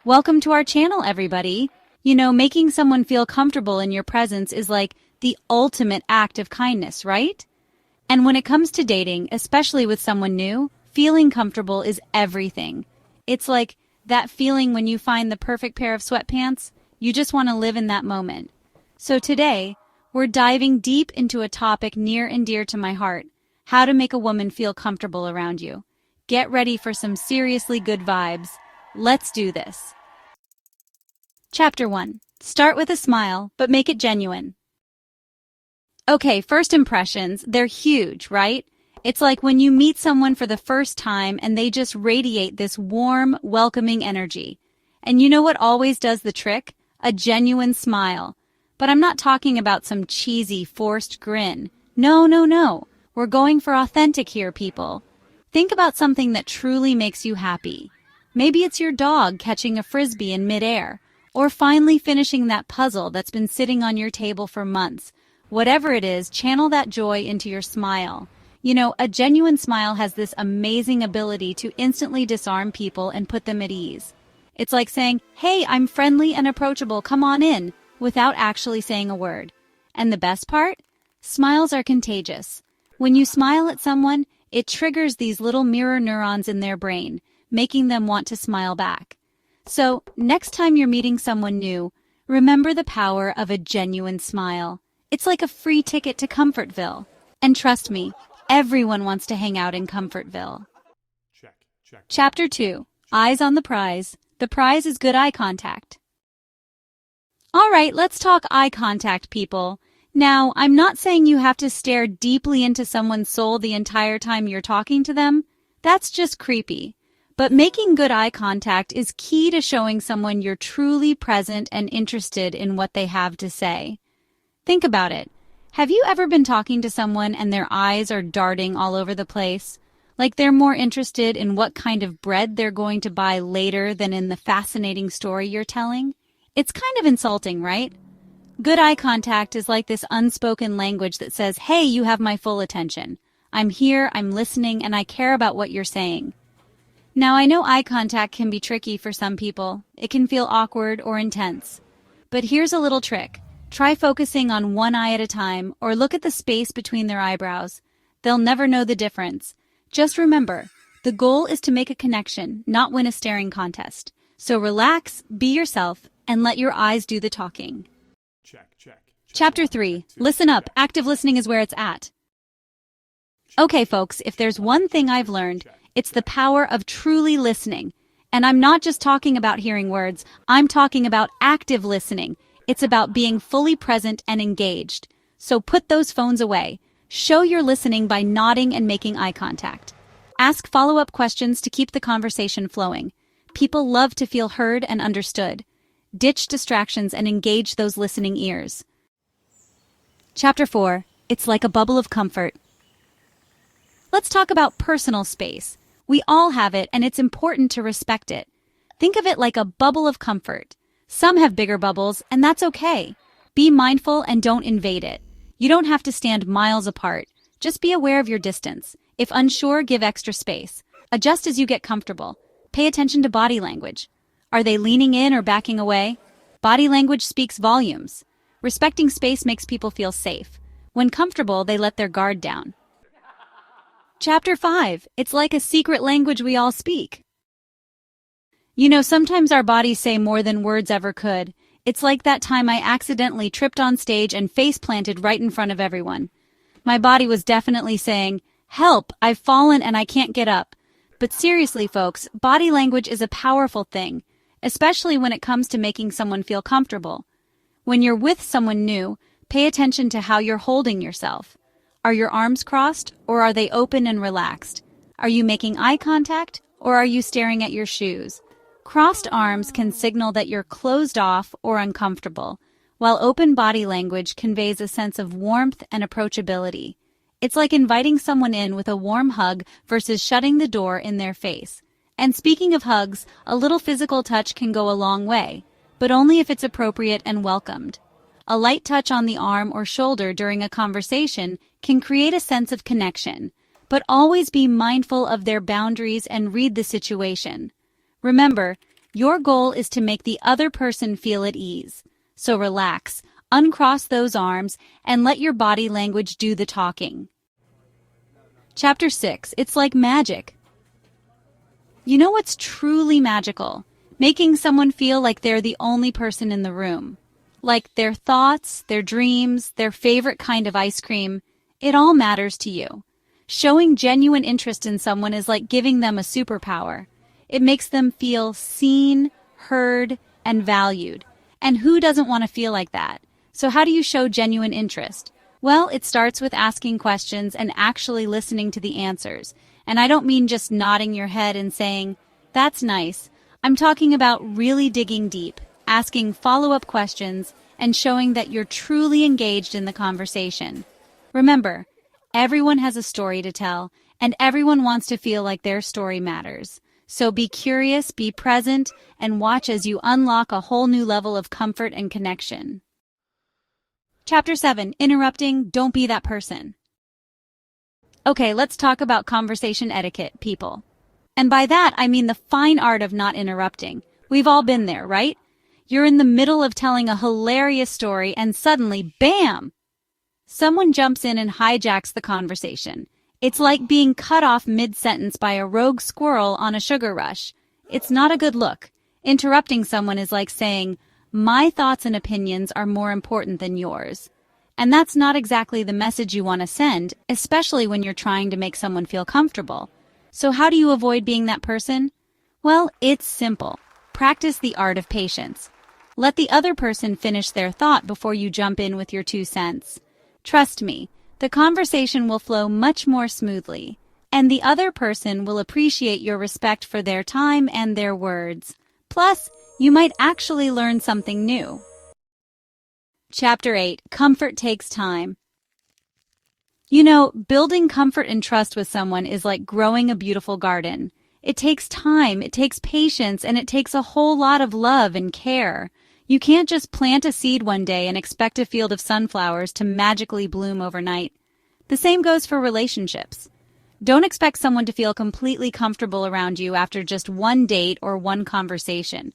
Welcome to our channel, everybody. You know, making someone feel comfortable in your presence is like the ultimate act of kindness, right? And when it comes to dating, especially with someone new, feeling comfortable is everything. It's like that feeling when you find the perfect pair of sweatpants, you just want to live in that moment. So today, we're diving deep into a topic near and dear to my heart: how to make a woman feel comfortable around you. Get ready for some seriously good vibes. Let's do this. Chapter 1. Start with a smile, but make it genuine. Okay, first impressions, they're huge, right? It's like when you meet someone for the first time and they just radiate this warm, welcoming energy. And you know what always does the trick? A genuine smile. But I'm not talking about some cheesy, forced grin. No. We're going for authentic here, people. Think about something that truly makes you happy. Maybe it's your dog catching a frisbee in midair, or finally finishing that puzzle that's been sitting on your table for months. Whatever it is, channel that joy into your smile. You know, a genuine smile has this amazing ability to instantly disarm people and put them at ease. It's like saying, "Hey, I'm friendly and approachable, come on in," without actually saying a word. And the best part? Smiles are contagious. When you smile at someone, it triggers these little mirror neurons in their brain, making them want to smile back. So, next time you're meeting someone new, remember the power of a genuine smile. It's like a free ticket to Comfortville. And trust me, everyone wants to hang out in Comfortville. Chapter 2. Eyes on the prize. The prize is good eye contact. All right, let's talk eye contact, people. Now, I'm not saying you have to stare deeply into someone's soul the entire time you're talking to them. That's just creepy. But making good eye contact is key to showing someone you're truly present and interested in what they have to say. Think about it. Have you ever been talking to someone and their eyes are darting all over the place? Like they're more interested in what kind of bread they're going to buy later than in the fascinating story you're telling? It's kind of insulting, right? Good eye contact is like this unspoken language that says, "Hey, you have my full attention. I'm here, I'm listening, and I care about what you're saying." Now, I know eye contact can be tricky for some people. It can feel awkward or intense. But here's a little trick. Try focusing on one eye at a time, or look at the space between their eyebrows. They'll never know the difference. Just remember, the goal is to make a connection, not win a staring contest. So relax, be yourself, and let your eyes do the talking. Chapter 3. Listen up. Active listening is where it's at. Okay, folks, if there's one thing I've learned, it's the power of truly listening. And I'm not just talking about hearing words, I'm talking about active listening. It's about being fully present and engaged. So put those phones away. Show you're listening by nodding and making eye contact. Ask follow-up questions to keep the conversation flowing. People love to feel heard and understood. Ditch distractions and engage those listening ears. Chapter 4. It's like a bubble of comfort. Let's talk about personal space. We all have it, and it's important to respect it. Think of it like a bubble of comfort. Some have bigger bubbles, and that's okay. Be mindful and don't invade it. You don't have to stand miles apart. Just be aware of your distance. If unsure, give extra space. Adjust as you get comfortable. Pay attention to body language. Are they leaning in or backing away? Body language speaks volumes. Respecting space makes people feel safe. When comfortable, they let their guard down. Chapter 5. It's like a secret language we all speak. You know, sometimes our bodies say more than words ever could. It's like that time I accidentally tripped on stage and face planted right in front of everyone. My body was definitely saying, "Help, I've fallen and I can't get up." But seriously, folks, body language is a powerful thing, especially when it comes to making someone feel comfortable. When you're with someone new, pay attention to how you're holding yourself. Are your arms crossed, or are they open and relaxed? Are you making eye contact, or are you staring at your shoes? Crossed arms can signal that you're closed off or uncomfortable, while open body language conveys a sense of warmth and approachability. It's like inviting someone in with a warm hug versus shutting the door in their face. And speaking of hugs, a little physical touch can go a long way, but only if it's appropriate and welcomed. A light touch on the arm or shoulder during a conversation can create a sense of connection, but always be mindful of their boundaries and read the situation. Remember, Your goal is to make the other person feel at ease. So relax, uncross those arms, and let your body language do the talking. Chapter 6. It's like magic. You know what's truly magical? Making someone feel like they're the only person in the room. Like their thoughts, their dreams, their favorite kind of ice cream, it all matters to you. Showing genuine interest in someone is like giving them a superpower. It makes them feel seen, heard, and valued. And who doesn't want to feel like that? So how do you show genuine interest? Well, it starts with asking questions and actually listening to the answers. And I don't mean just nodding your head and saying, "That's nice." I'm talking about really digging deep, asking follow-up questions, and showing that you're truly engaged in the conversation. Remember, everyone has a story to tell, and everyone wants to feel like their story matters. So be curious, be present, and watch as you unlock a whole new level of comfort and connection. Chapter 7. Interrupting, don't be that person. Okay, let's talk about conversation etiquette, people. And by that, I mean the fine art of not interrupting. We've all been there, right? You're in the middle of telling a hilarious story and suddenly, bam! Someone jumps in and hijacks the conversation. It's like being cut off mid-sentence by a rogue squirrel on a sugar rush. It's not a good look. Interrupting someone is like saying, "My thoughts and opinions are more important than yours." And that's not exactly the message you want to send, especially when you're trying to make someone feel comfortable. So how do you avoid being that person? Well, it's simple. Practice the art of patience. Let the other person finish their thought before you jump in with your 2 cents. Trust me, the conversation will flow much more smoothly, and the other person will appreciate your respect for their time and their words. Plus, you might actually learn something new. Chapter 8. Comfort takes time. You know, building comfort and trust with someone is like growing a beautiful garden. It takes time, it takes patience, and it takes a whole lot of love and care. You can't just plant a seed one day and expect a field of sunflowers to magically bloom overnight. The same goes for relationships. Don't expect someone to feel completely comfortable around you after just one date or one conversation.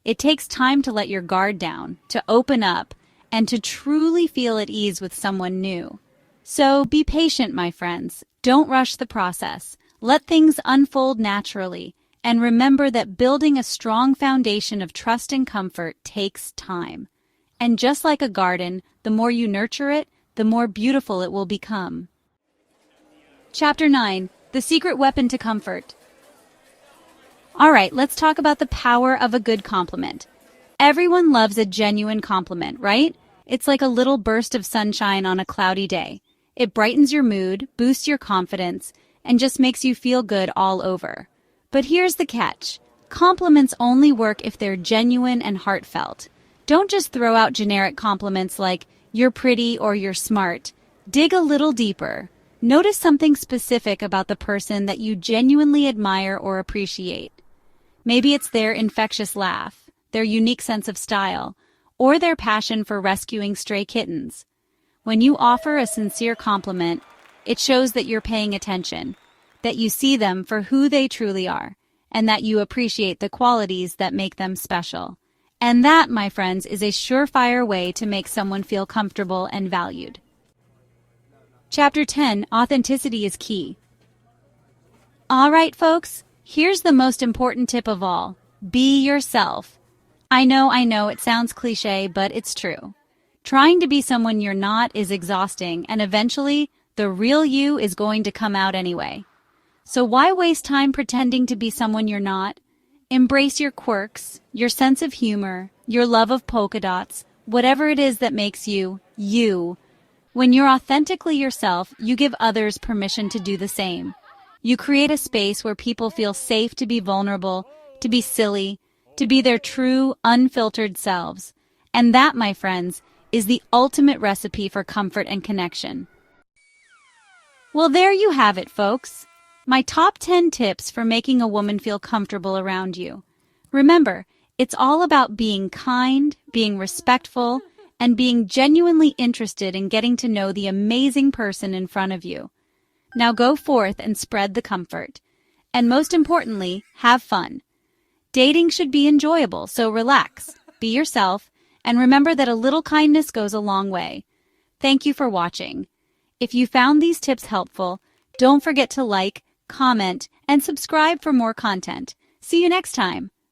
It takes time to let your guard down, to open up, and to truly feel at ease with someone new. So be patient, my friends. Don't rush the process. Let things unfold naturally. And remember that building a strong foundation of trust and comfort takes time. And just like a garden, the more you nurture it, the more beautiful it will become. Chapter 9. The secret weapon to comfort. All right, let's talk about the power of a good compliment. Everyone loves a genuine compliment, right? It's like a little burst of sunshine on a cloudy day. It brightens your mood, boosts your confidence, and just makes you feel good all over. But here's the catch. Compliments only work if they're genuine and heartfelt. Don't just throw out generic compliments like, "You're pretty" or "You're smart." Dig a little deeper. Notice something specific about the person that you genuinely admire or appreciate. Maybe it's their infectious laugh, their unique sense of style, or their passion for rescuing stray kittens. When you offer a sincere compliment, it shows that you're paying attention, that you see them for who they truly are, and that you appreciate the qualities that make them special. And that, my friends, is a surefire way to make someone feel comfortable and valued. Chapter 10. Authenticity is key. All right, folks, here's the most important tip of all. Be yourself. I know, it sounds cliche, but it's true. Trying to be someone you're not is exhausting, and eventually, the real you is going to come out anyway. So why waste time pretending to be someone you're not? Embrace your quirks, your sense of humor, your love of polka dots, whatever it is that makes you, you. When you're authentically yourself, you give others permission to do the same. You create a space where people feel safe to be vulnerable, to be silly, to be their true, unfiltered selves. And that, my friends, is the ultimate recipe for comfort and connection. Well, there you have it, folks. My top 10 tips for making a woman feel comfortable around you. Remember, it's all about being kind, being respectful, and being genuinely interested in getting to know the amazing person in front of you. Now go forth and spread the comfort. And most importantly, have fun. Dating should be enjoyable, so relax, be yourself, and remember that a little kindness goes a long way. Thank you for watching. If you found these tips helpful, don't forget to like, comment, and subscribe for more content. See you next time.